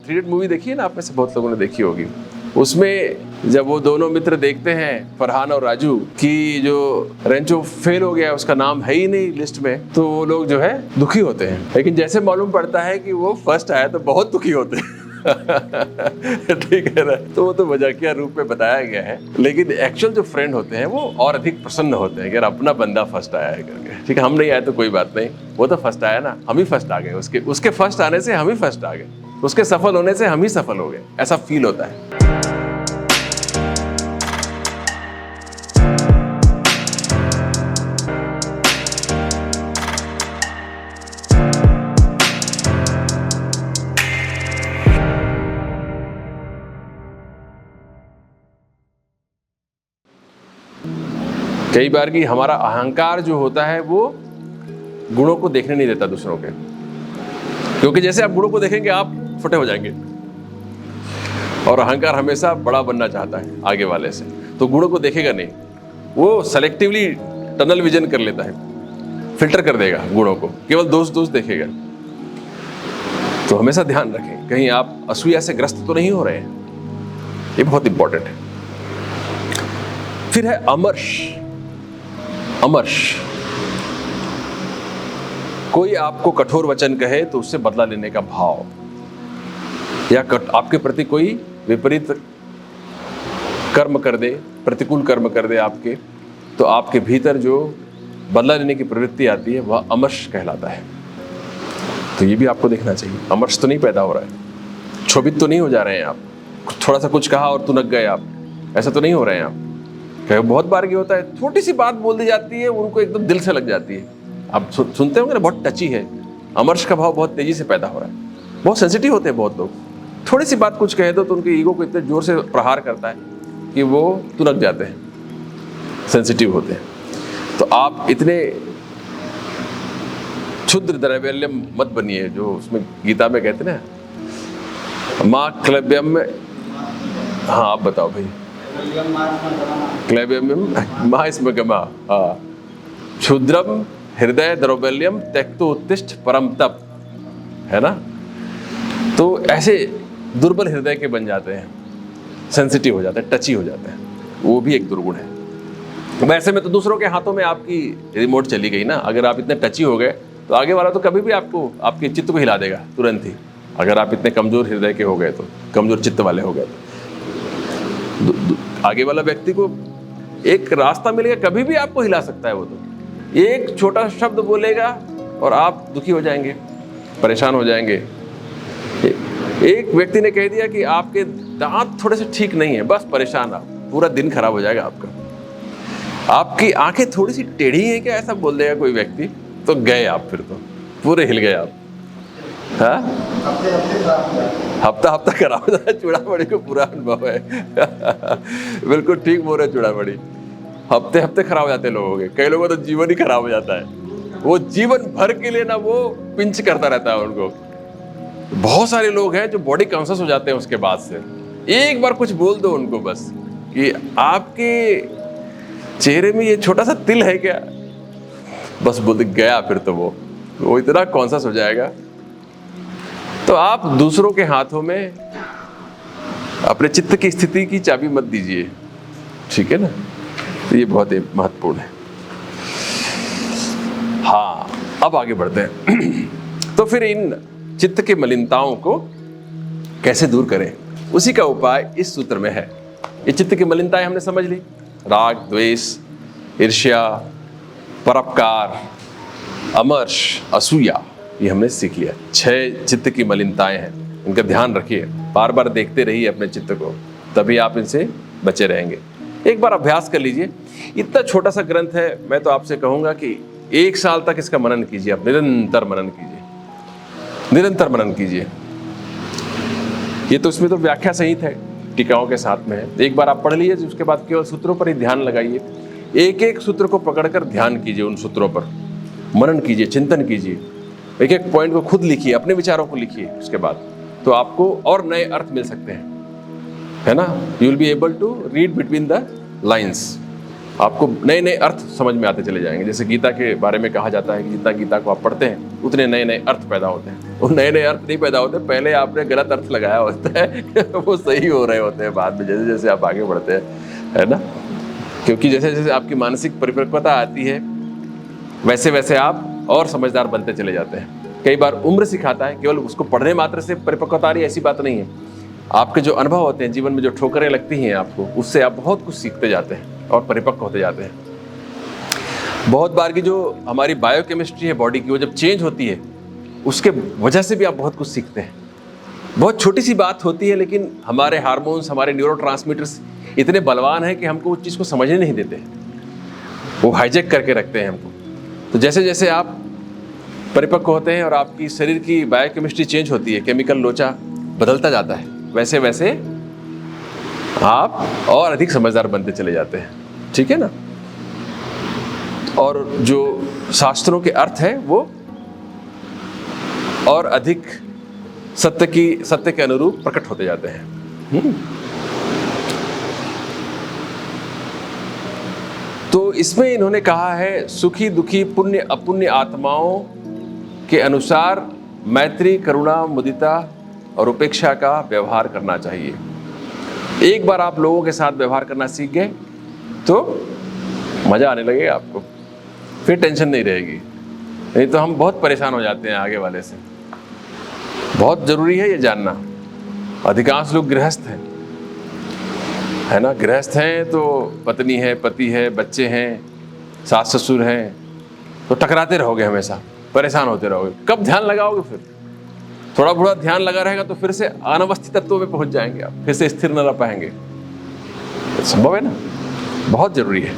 Three idiot movie देखी है ना, आप में से बहुत लोगों ने देखी होगी। उसमें जब वो दोनों मित्र देखते हैं, फरहान और राजू, कि जो रेंचो फेल हो गया, उसका नाम है ही नहीं लिस्ट में, तो वो लोग जो है दुखी होते हैं। लेकिन जैसे मालूम पड़ता है कि वो फर्स्ट आया तो बहुत दुखी होते हैं। ठीक है ना। तो वो तो मजाकिया रूप में बताया गया है, लेकिन एक्चुअल जो फ्रेंड होते हैं वो और अधिक प्रसन्न होते हैं कि अपना बंदा फर्स्ट आया है करके। ठीक है, हम नहीं आए तो कोई बात नहीं, वो तो फर्स्ट आया ना, हम ही फर्स्ट आ गए, उसके फर्स्ट आने से हम ही फर्स्ट आ गए, उसके सफल होने से हम ही सफल हो गए, ऐसा फील होता है। कई बार कि हमारा अहंकार जो होता है वो गुणों को देखने नहीं देता दूसरों के, क्योंकि जैसे आप गुणों को देखेंगे आप फटे हो जाएंगे, और अहंकार हमेशा बड़ा बनना चाहता है आगे वाले से, तो गुणों को देखेगा नहीं, वो सेलेक्टिवली टनल विजन कर लेता है, फिल्टर कर देगा गुणों को, केवल दोस्त देखेगा। तो हमेशा ध्यान रखें कहीं आप असूया से ग्रस्त तो नहीं हो रहे हैं, ये बहुत इंपॉर्टेंट है। फिर है अमर्ष। अमर्ष, कोई आपको कठोर वचन कहे तो उससे बदला लेने का भाव, या आपके प्रति कोई विपरीत कर्म कर दे, प्रतिकूल कर्म कर दे आपके, तो आपके भीतर जो बदला लेने की प्रवृत्ति आती है वह अमर्ष कहलाता है। तो ये भी आपको देखना चाहिए, अमर्ष तो नहीं पैदा हो रहा है, क्षोभित तो नहीं हो जा रहे हैं आप, थोड़ा सा कुछ कहा और तुनक गए आप, ऐसा तो नहीं हो रहे हैं आप। बहुत बार ये होता है, छोटी सी बात बोल दी जाती है, उनको एकदम दिल से लग जाती है। आप सुनते होंगे ना, बहुत टची है, अमर्ष का भाव बहुत तेजी से पैदा हो रहा है, बहुत सेंसिटिव होते हैं बहुत लोग, थोड़ी सी बात कुछ कह दो तो उनके ईगो को इतने जोर से प्रहार करता है कि वो तुनक जाते हैं, सेंसिटिव होते हैं। तो आप इतने क्षुद्र द्रव्यल्यम मत बनिए, जो उसमें गीता में कहते ना, माँ क्लव्यम में, हाँ आप बताओ भाई, क्लैब्यम माँ इसमें गमा, हाँ, क्षुद्रम हृदय द्रव्यल्यम त्यक्तो उत्तिष्ठ परम तप, है ना। तो ऐसे दुर्बल हृदय के बन जाते हैं, सेंसिटिव हो जाते हैं, टची हो जाते हैं, वो भी एक दुर्गुण है। वैसे में तो दूसरों के हाथों में आपकी रिमोट चली गई ना, अगर आप इतने टची हो गए तो आगे वाला तो कभी भी आपको, आपके चित्त को हिला देगा तुरंत ही। अगर आप इतने कमजोर हृदय के हो गए तो, कमजोर चित्त वाले हो गए तो आगे वाला व्यक्ति को एक रास्ता मिलेगा, कभी भी आपको हिला सकता है। वो तो एक छोटा शब्द बोलेगा और आप दुखी हो जाएंगे, परेशान हो जाएंगे। एक व्यक्ति ने कह दिया कि आपके दांत थोड़े से ठीक नहीं है, बस परेशान, आप पूरा दिन खराब हो जाएगा आपका। आपकी आंखें थोड़ी सी टेढ़ी हैं क्या, ऐसा बोल देगा कोई व्यक्ति, तो गए आप, फिर तो पूरे हिल गए आप। हाँ, हफ्ता खराब हो जाता है, चूड़ामणि को पूरा अनुभव है। बिल्कुल ठीक बोल रहे चूड़ामणि, हफ्ते खराब हो जाते हैं लोगों के, कई लोगों का तो जीवन ही खराब हो जाता है, वो जीवन भर के लिए ना वो पिंच करता रहता है उनको। बहुत सारे लोग हैं जो बॉडी कॉन्शियस हो जाते हैं उसके बाद से, एक बार कुछ बोल दो उनको बस कि आपके चेहरे में ये छोटा सा तिल है क्या, बस बोल गया, फिर तो वो इतना कॉन्शियस हो जाएगा। तो आप दूसरों के हाथों में अपने चित्त की स्थिति की चाबी मत दीजिए, ठीक है ना। तो ये बहुत ही महत्वपूर्ण है। हाँ, अब आगे बढ़ते हैं। तो फिर इन चित्त के मलिनताओं को कैसे दूर करें, उसी का उपाय इस सूत्र में है। ये चित्त की मलिनताएं हमने समझ ली, राग, द्वेष, ईर्ष्या, परोपकार, अमर्ष, असूया, ये हमने सीख लिया। 6 चित्त की मलिनताएं हैं, इनका ध्यान रखिए, बार बार देखते रहिए अपने चित्त को, तभी आप इनसे बचे रहेंगे। एक बार अभ्यास कर लीजिए, इतना छोटा सा ग्रंथ है, मैं तो आपसे कहूंगा कि 1 साल तक इसका मनन कीजिए, आप निरंतर मनन कीजिए, निरंतर मनन कीजिए। ये तो इसमें तो व्याख्या सहित है, टीकाओं के साथ में है। एक बार आप पढ़ लीजिए, उसके बाद केवल सूत्रों पर ही ध्यान लगाइए, एक एक सूत्र को पकड़कर ध्यान कीजिए, उन सूत्रों पर मनन कीजिए, चिंतन कीजिए, एक एक पॉइंट को खुद लिखिए, अपने विचारों को लिखिए, उसके बाद तो आपको और नए अर्थ मिल सकते हैं, है ना। You will be able to read between the lines, आपको नए नए अर्थ समझ में आते चले जाएंगे। जैसे गीता के बारे में कहा जाता है कि जितना गीता को आप पढ़ते हैं उतने नए नए अर्थ पैदा होते हैं। वो नए नए अर्थ नहीं पैदा होते, पहले आपने गलत अर्थ लगाया होता है वो सही हो रहे होते हैं बाद में, जैसे जैसे आप आगे बढ़ते हैं, है ना। क्योंकि जैसे जैसे आपकी मानसिक परिपक्वता आती है वैसे वैसे आप और समझदार बनते चले जाते हैं। कई बार उम्र सिखाता है, केवल उसको पढ़ने मात्र से परिपक्वता आ रही है ऐसी बात नहीं है। आपके जो अनुभव होते हैं जीवन में, जो ठोकरें लगती हैं आपको, उससे आप बहुत कुछ सीखते जाते हैं और परिपक्व होते जाते हैं। बहुत बार की जो हमारी बायोकेमिस्ट्री है बॉडी की, वो जब चेंज होती है उसके वजह से भी आप बहुत कुछ सीखते हैं। बहुत छोटी सी बात होती है लेकिन हमारे हार्मोन्स, हमारे न्यूरोट्रांसमीटर्स इतने बलवान हैं कि हमको उस चीज़ को समझने नहीं देते, वो हाईजैक करके रखते हैं हमको। तो जैसे जैसे आप परिपक्व होते हैं और आपकी शरीर की बायोकेमिस्ट्री चेंज होती है, केमिकल लोचा बदलता जाता है, वैसे वैसे आप और अधिक समझदार बनते चले जाते हैं, ठीक है ना। और जो शास्त्रों के अर्थ है वो और अधिक सत्य के अनुरूप प्रकट होते जाते हैं। तो इसमें इन्होंने कहा है सुखी दुखी पुण्य अपुण्य आत्माओं के अनुसार मैत्री, करुणा, मुदिता और उपेक्षा का व्यवहार करना चाहिए। एक बार आप लोगों के साथ व्यवहार करना सीख गए तो मजा आने लगेगा आपको, फिर टेंशन नहीं रहेगी। नहीं तो हम बहुत परेशान हो जाते हैं आगे वाले से। बहुत जरूरी है ये जानना। अधिकांश लोग गृहस्थ हैं, है ना, गृहस्थ हैं तो पत्नी है, पति है, बच्चे हैं, सास ससुर हैं, तो टकराते रहोगे, हमेशा परेशान होते रहोगे। कब ध्यान लगाओगे? फिर थोड़ा थोड़ा ध्यान लगा रहेगा तो फिर से अनवस्थित तत्वों में पहुंच जाएंगे आप, फिर से स्थिर न रह पाएंगे। संभव है ना, बहुत जरूरी है।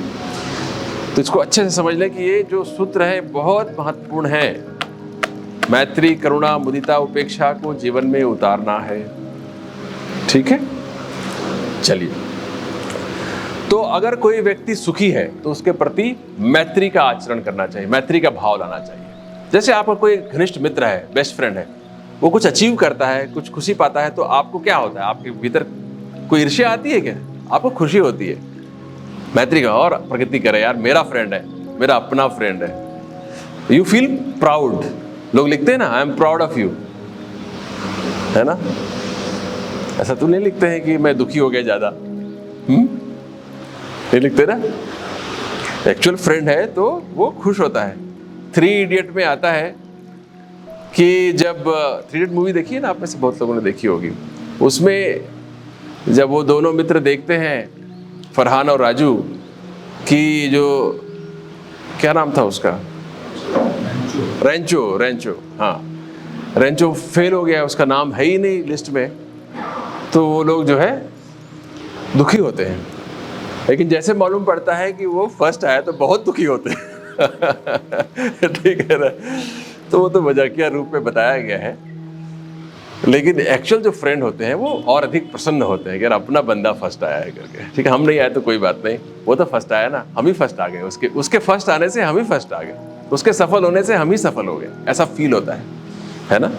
तो इसको अच्छे से समझ लें कि ये जो सूत्र है बहुत महत्वपूर्ण है। मैत्री, करुणा, मुदिता, उपेक्षा को जीवन में उतारना है, ठीक है। चलिए, तो अगर कोई व्यक्ति सुखी है तो उसके प्रति मैत्री का आचरण करना चाहिए, मैत्री का भाव लाना चाहिए। जैसे आपका कोई घनिष्ठ मित्र है, बेस्ट फ्रेंड है, वो कुछ अचीव करता है, कुछ खुशी पाता है, तो आपको क्या होता है? आपके भीतर कोई ईर्ष्या आती है क्या? आपको खुशी होती है, मैत्री का, और प्रगति करे, यार मेरा फ्रेंड है, मेरा अपना फ्रेंड है। You feel proud. लोग लिखते हैं ना, I am proud of you, है ना। ऐसा तो नहीं लिखते हैं कि मैं दुखी हो गया ज्यादा, नहीं लिखते ना। एक्चुअल फ्रेंड है तो वो खुश होता है। 3 इडियट में आता है कि जब 3 इडियट मूवी देखी है ना, आप में से बहुत लोगों ने देखी होगी, उसमें जब वो दोनों मित्र देखते हैं, फरहान और राजू, कि जो क्या नाम था उसका, रेंचो, हाँ, रेंचो फेल हो गया, उसका नाम है ही नहीं लिस्ट में, तो वो लोग जो है दुखी होते हैं। लेकिन जैसे मालूम पड़ता है कि वो फर्स्ट आया तो बहुत दुखी होते हैं ठीक है ना। तो वो तो मजाकिया रूप में बताया गया है, लेकिन एक्चुअल जो फ्रेंड होते हैं वो और अधिक प्रसन्न होते हैं कि यार अपना बंदा फर्स्ट आया है करके। ठीक है, हम नहीं आए तो कोई बात नहीं, वो तो फर्स्ट आया ना, हम ही फर्स्ट आ गए, उसके फर्स्ट आने से हम ही फर्स्ट आ गए, उसके सफल होने से हम ही सफल हो गए, ऐसा फील होता है ना।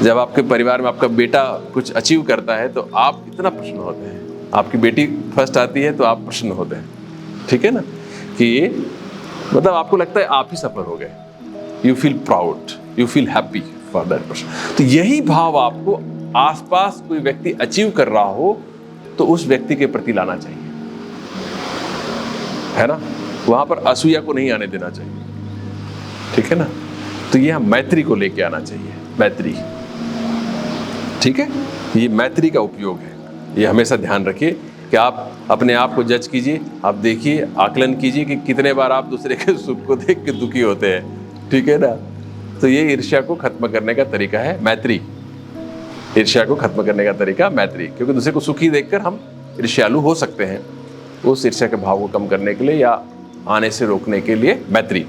जब आपके परिवार में आपका बेटा कुछ अचीव करता है तो आप इतना प्रसन्न होते हैं, आपकी बेटी फर्स्ट आती है तो आप प्रसन्न होते हैं, ठीक है ना, कि ये मतलब आपको लगता है आप ही सफल हो गए। You feel proud, you feel happy for that person. तो यही भाव आपको आसपास कोई व्यक्ति अचीव कर रहा हो तो उस व्यक्ति के प्रति लाना चाहिए, है ना। वहां पर असूया को नहीं आने देना चाहिए, ठीक है ना। तो ये हम मैत्री को लेके आना चाहिए, मैत्री, ठीक है। ये मैत्री का उपयोग है, ये हमेशा ध्यान रखिए कि आप अपने आप को जज कीजिए, आप देखिए, आकलन कीजिए कि कितने बार आप दूसरे के सुख को देख के दुखी होते हैं, ठीक है ना। तो ये ईर्ष्या को खत्म करने का तरीका है मैत्री, ईर्ष्या को खत्म करने का तरीका मैत्री, क्योंकि दूसरे को सुखी देखकर हम ईर्ष्यालु हो सकते हैं। उस ईर्ष्या के भाव को कम करने के लिए या आने से रोकने के लिए मैत्री।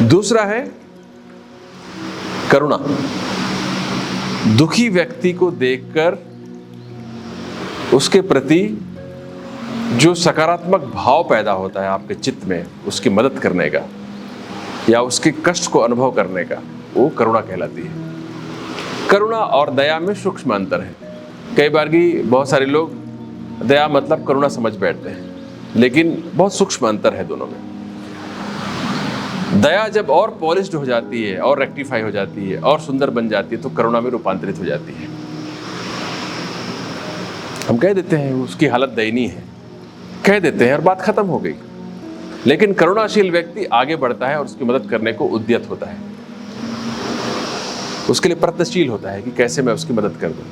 दूसरा है करुणा। दुखी व्यक्ति को देखकर उसके प्रति जो सकारात्मक भाव पैदा होता है आपके चित्त में, उसकी मदद करने का या उसके कष्ट को अनुभव करने का, वो करुणा कहलाती है। करुणा और दया में सूक्ष्म अंतर है। कई बार की बहुत सारे लोग दया मतलब करुणा समझ बैठते हैं, लेकिन बहुत सूक्ष्म अंतर है दोनों में। दया जब और पॉलिश्ड हो जाती है और रेक्टिफाई हो जाती है और सुंदर बन जाती है तो करुणा में रूपांतरित हो जाती है। हम कह देते हैं उसकी हालत दयनीय है, कह देते हैं और बात खत्म हो गई। लेकिन करुणाशील व्यक्ति आगे बढ़ता है और उसकी मदद करने को उद्यत होता है, उसके लिए प्रयत्नशील होता है कि कैसे मैं उसकी मदद कर दूं।